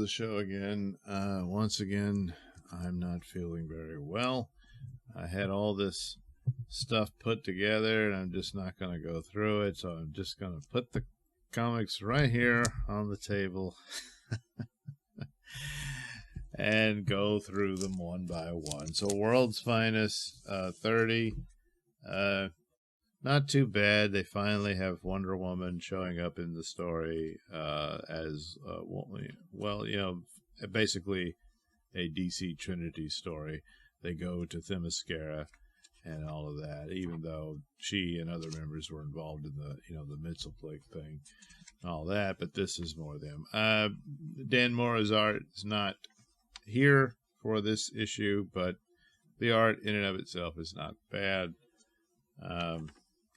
the show again. Once again, I'm not feeling very well. I had all this stuff put together, and I'm just not going to go through it, so I'm just going to put the comics right here on the table and go through them one by one. So, World's Finest 30. Not too bad. They finally have Wonder Woman showing up in the story as, basically a DC Trinity story. They go to Themyscira and all of that, even though she and other members were involved in the Mitzelplick thing and all that, but this is more them. Dan Mora's art is not here for this issue, but the art in and of itself is not bad.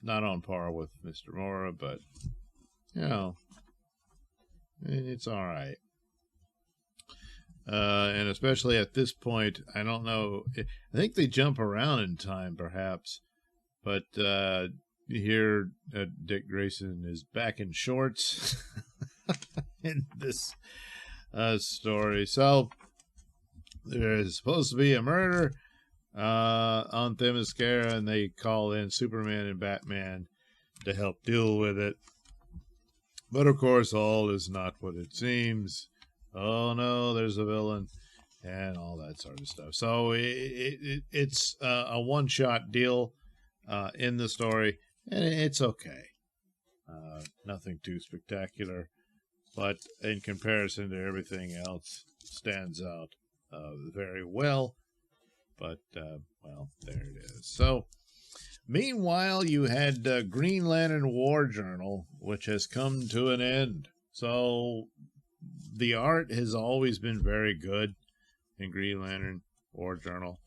Not on par with Mr. Mora, but, it's all right. And especially at this point, I don't know. I think they jump around in time, perhaps. But here, Dick Grayson is back in shorts in this story. So there's supposed to be a murder on Themyscira, and they call in Superman and Batman to help deal with it. But of course, all is not what it seems. Oh no, there's a villain, and all that sort of stuff. So it's a one-shot deal in the story, and it's okay. Nothing too spectacular, but in comparison to everything else, stands out very well. But, there it is. So, meanwhile, you had Green Lantern War Journal, which has come to an end. So, the art has always been very good in Green Lantern War Journal.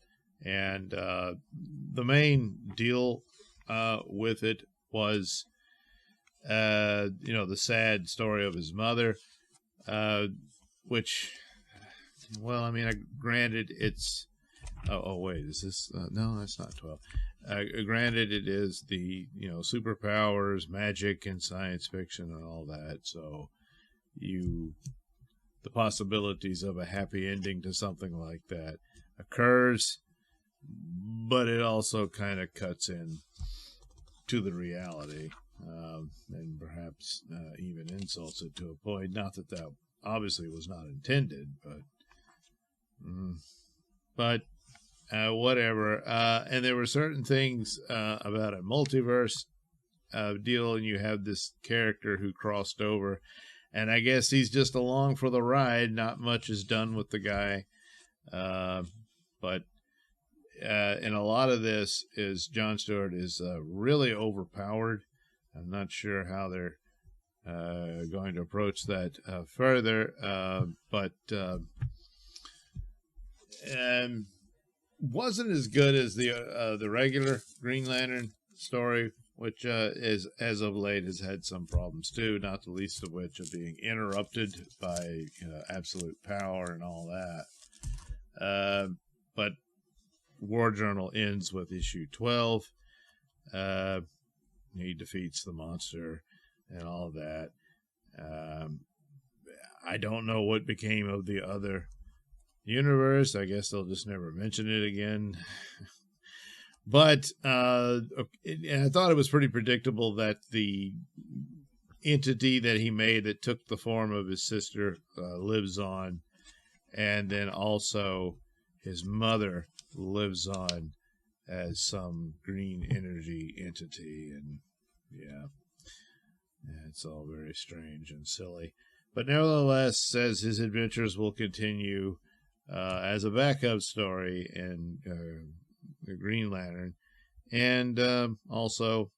And the main deal with it was, the sad story of his mother, which, granted, it's... Oh, wait, is this... no, that's not 12. Granted, it is the, superpowers, magic, and science fiction and all that, so the possibilities of a happy ending to something like that occurs, but it also kind of cuts in to the reality, and perhaps even insults it to a point. Not that that obviously was not intended, but whatever. And there were certain things about a multiverse deal, and you have this character who crossed over, and I guess he's just along for the ride. Not much is done with the guy, but in a lot of this is John Stewart is really overpowered. I'm not sure how they're going to approach that further, but wasn't as good as the regular Green Lantern story, which is as of late has had some problems too, not the least of which of being interrupted by absolute power and all that. But War Journal ends with issue 12. He defeats the monster and all that. I don't know what became of the other universe. I guess they'll just never mention it again. But I thought it was pretty predictable that the entity that he made that took the form of his sister lives on, and then also his mother lives on as some green energy entity, and it's all very strange and silly. But nevertheless, says his adventures will continue as a backup story in the Green Lantern, and also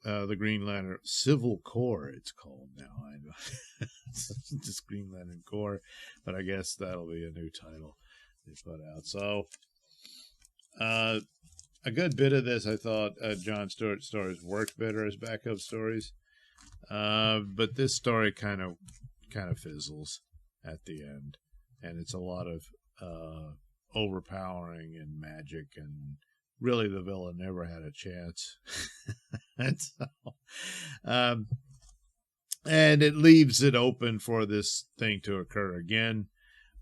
the Green Lantern Civil Corps, it's called now. I know it's just Green Lantern Corps, but I guess that'll be a new title they put out. So a good bit of this, I thought, John Stewart stories worked better as backup stories, but this story kind of fizzles at the end, and it's a lot of overpowering and magic, and really the villain never had a chance. And so, And it leaves it open for this thing to occur again.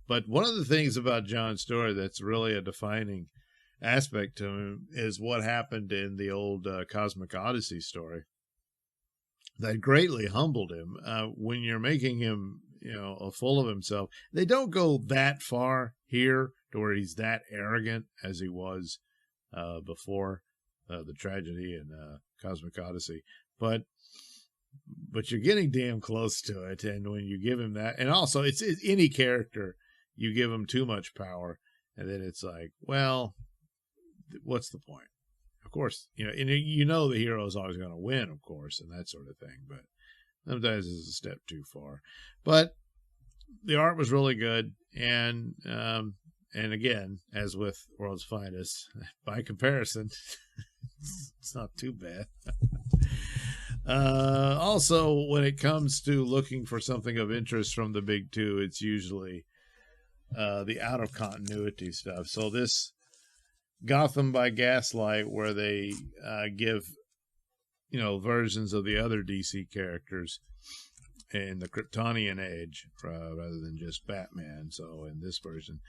But one of the things about John's story that's really a defining aspect to him is what happened in the old Cosmic Odyssey story that greatly humbled him. When you're making him, full of himself, they don't go that far here to where he's that arrogant as he was before the tragedy in Cosmic Odyssey. But you're getting damn close to it. And when you give him that, and also it's any character, you give him too much power, and then it's like, well, what's the point? Of course, and the hero is always going to win, of course, and that sort of thing. But sometimes it's a step too far. But the art was really good, and again, as with World's Finest, by comparison, it's not too bad. Also, when it comes to looking for something of interest from the big two, it's usually the out of continuity stuff. So this Gotham by Gaslight, where they give versions of the other DC characters in the Kryptonian age rather than just Batman. So in this version,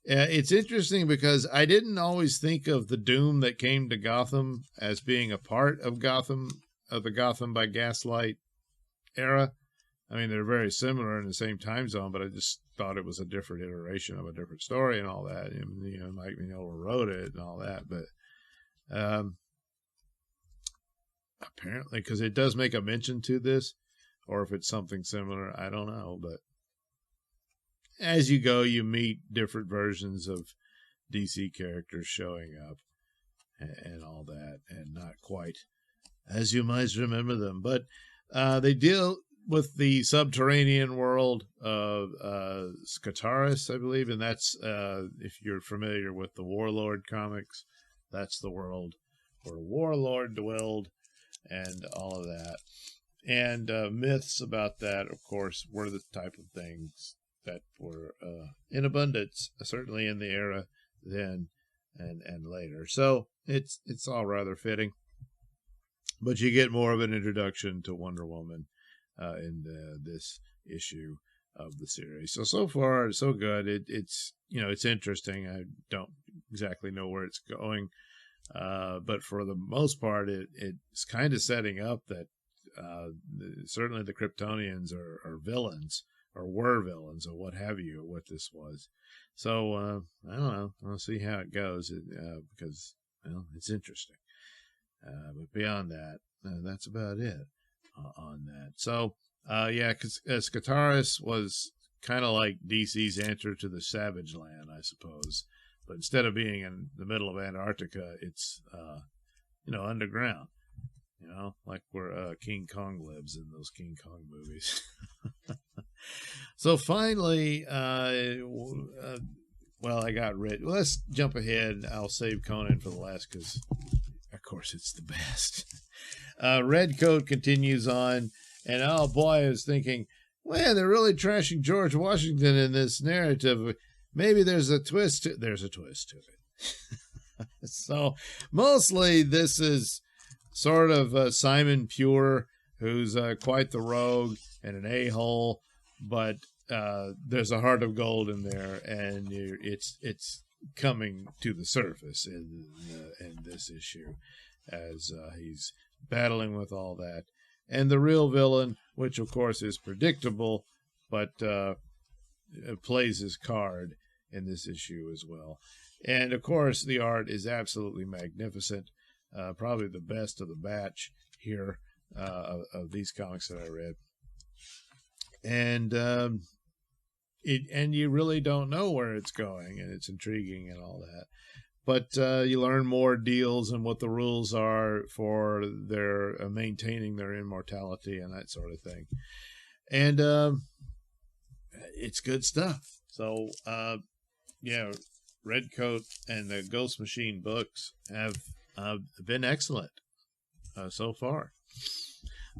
it's interesting because I didn't always think of the doom that came to Gotham as being a part of Gotham, of the Gotham by Gaslight era. I mean, they're very similar in the same time zone, but I just thought it was a different iteration of a different story and all that. Mike Mignola wrote it and all that, but apparently, because it does make a mention to this, or if it's something similar, I don't know. But as you go, you meet different versions of DC characters showing up and all that, and not quite as you might remember them. But they deal with the subterranean world of Skataris, I believe, and that's, if you're familiar with the Warlord comics, that's the world where Warlord dwelled and all of that. And myths about that, of course, were the type of things that were in abundance, certainly in the era then and later. So it's all rather fitting. But you get more of an introduction to Wonder Woman in this issue of the series. So far, so good. It's interesting. I don't exactly know where it's going, but for the most part, it's kind of setting up that certainly the Kryptonians are villains, or were villains, or what have you, what this was. So I don't know. I'll see how it goes because it's interesting. But beyond that, that's about it on that. So, because Skataris was kind of like DC's answer to the Savage Land, I suppose. But instead of being in the middle of Antarctica, it's, underground. Like where King Kong lives in those King Kong movies. So finally, I got rid. Well, let's jump ahead. I'll save Conan for the last because, of course, it's the best. Redcoat continues on, and oh boy, I was thinking, man, they're really trashing George Washington in this narrative. Maybe there's a twist. There's a twist to it. So mostly this is sort of Simon Pure, who's quite the rogue and an a-hole, but there's a heart of gold in there, and it's coming to the surface in this issue as he's battling with all that. And the real villain, which of course is predictable, but plays his card in this issue as well. And of course the art is absolutely magnificent, probably the best of the batch here of these comics that I read. And and you really don't know where it's going, and it's intriguing and all that. But you learn more deals and what the rules are for their maintaining their immortality and that sort of thing. And it's good stuff. So, Redcoat and the Ghost Machine books have been excellent so far.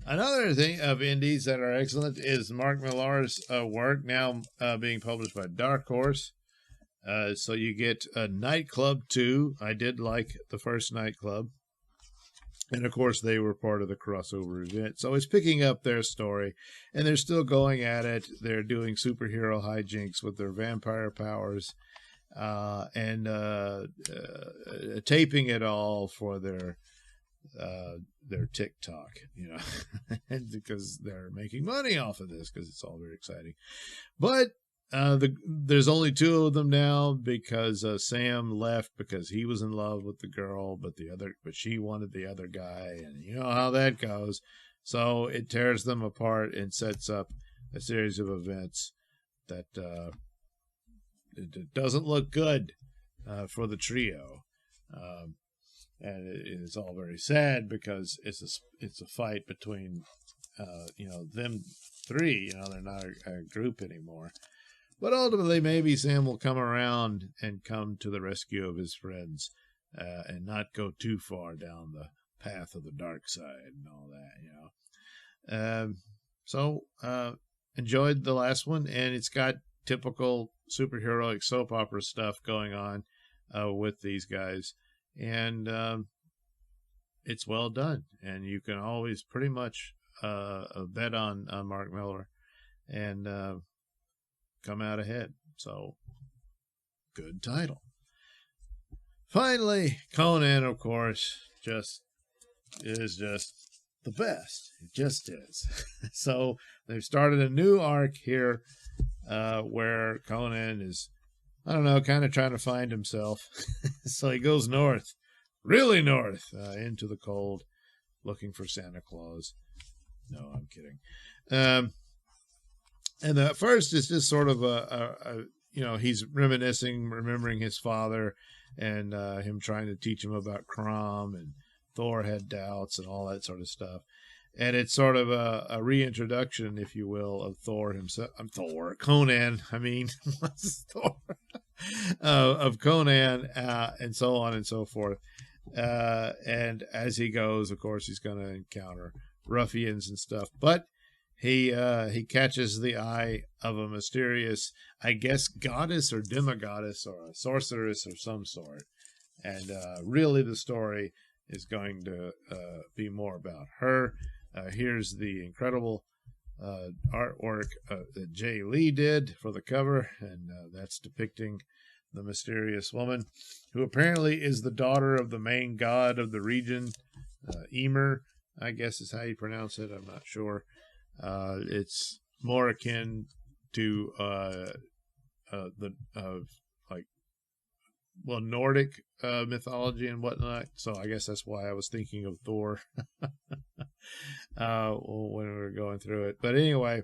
Another thing of indies that are excellent is Mark Millar's work, now being published by Dark Horse. So you get Nightclub 2. I did like the first Nightclub. And of course, they were part of the crossover event. So it's picking up their story, and they're still going at it. They're doing superhero hijinks with their vampire powers, and taping it all for their TikTok, because they're making money off of this because it's all very exciting. But there's only two of them now because Sam left because he was in love with the girl, but she wanted the other guy, and you know how that goes. So it tears them apart and sets up a series of events that it doesn't look good for the trio. And it's all very sad because it's a fight between them three. They're not a group anymore. But ultimately, maybe Sam will come around and come to the rescue of his friends, and not go too far down the path of the dark side and all that. So enjoyed the last one, and it's got typical superheroic soap opera stuff going on with these guys. And it's well done, and you can always pretty much bet on Mark Miller and come out ahead. So, good title. Finally, Conan, of course, is just the best. It just is. So they've started a new arc here where Conan is, I don't know, kind of trying to find himself. So he goes north, really north, into the cold, looking for Santa Claus. No, I'm kidding. And at first it's just sort of he's remembering his father, and him trying to teach him about Crom, and Thor had doubts and all that sort of stuff. And it's sort of a reintroduction, if you will, of Thor himself. Conan. I mean, what's Thor? Of Conan, and so on and so forth. And as he goes, of course, he's going to encounter ruffians and stuff. But he catches the eye of a mysterious, I guess, goddess or demigoddess or a sorceress of some sort. And really the story is going to be more about her. Here's the incredible artwork that Jay Lee did for the cover, and that's depicting the mysterious woman, who apparently is the daughter of the main god of the region, Emer, I guess is how you pronounce it. I'm not sure. It's more akin to Nordic mythology and whatnot. So I guess that's why I was thinking of Thor when we were going through it. But anyway,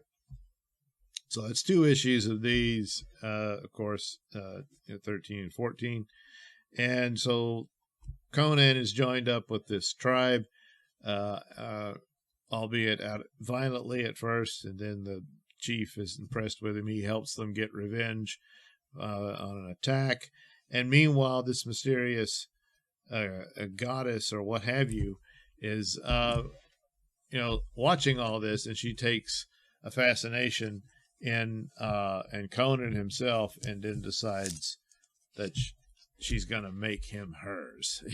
so it's two issues of these, of course, 13 and 14. And so Conan is joined up with this tribe, albeit out violently at first, and then the chief is impressed with him. He helps them get revenge on an attack. And meanwhile, this mysterious goddess or what have you is, watching all this, and she takes a fascination in Conan himself, and then decides that she's gonna make him hers.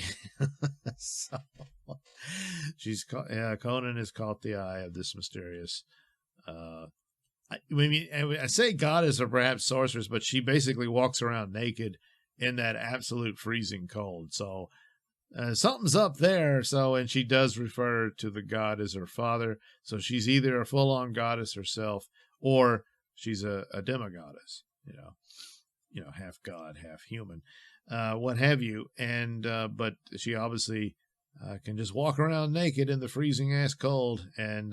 So Conan has caught the eye of this mysterious. I say goddess or perhaps sorceress, but she basically walks around naked in that absolute freezing cold. So something's up there. So, and she does refer to the god as her father. So she's either a full-on goddess herself, or she's a demigoddess. Half god, half human, what have you. And but she obviously can just walk around naked in the freezing ass cold, and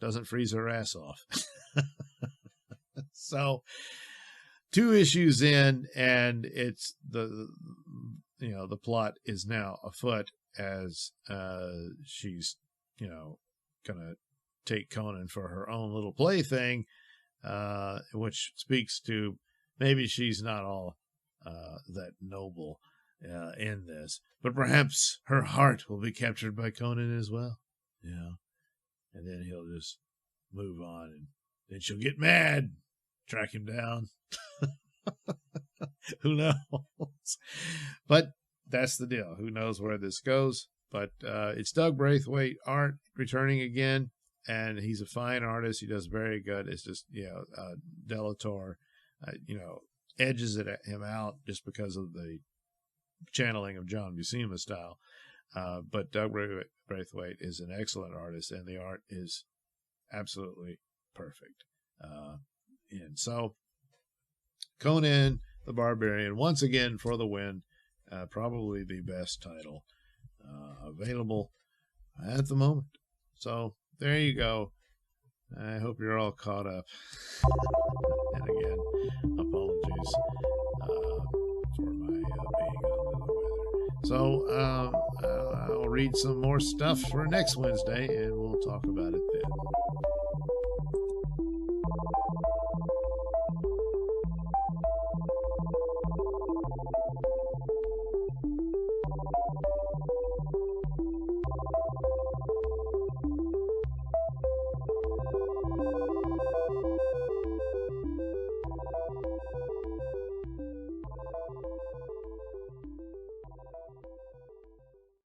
doesn't freeze her ass off. So 2 issues in, and it's the plot is now afoot as she's gonna take Conan for her own little plaything, which speaks to maybe she's not all that noble in this, but perhaps her heart will be captured by Conan as well. And then he'll just move on, and then she'll get mad, track him down. Who knows? But that's the deal. Who knows where this goes? But it's Doug Braithwaite art returning again, and he's a fine artist. He does very good. It's just, Delator, edges him out just because of the channeling of John Buscema style. But Doug Braithwaite is an excellent artist, and the art is absolutely perfect. And so Conan the Barbarian, once again for the win. Probably the best title available at the moment. So there you go. I hope you're all caught up. And again, apologies for my being under the weather. So I'll read some more stuff for next Wednesday, and we'll talk about it then.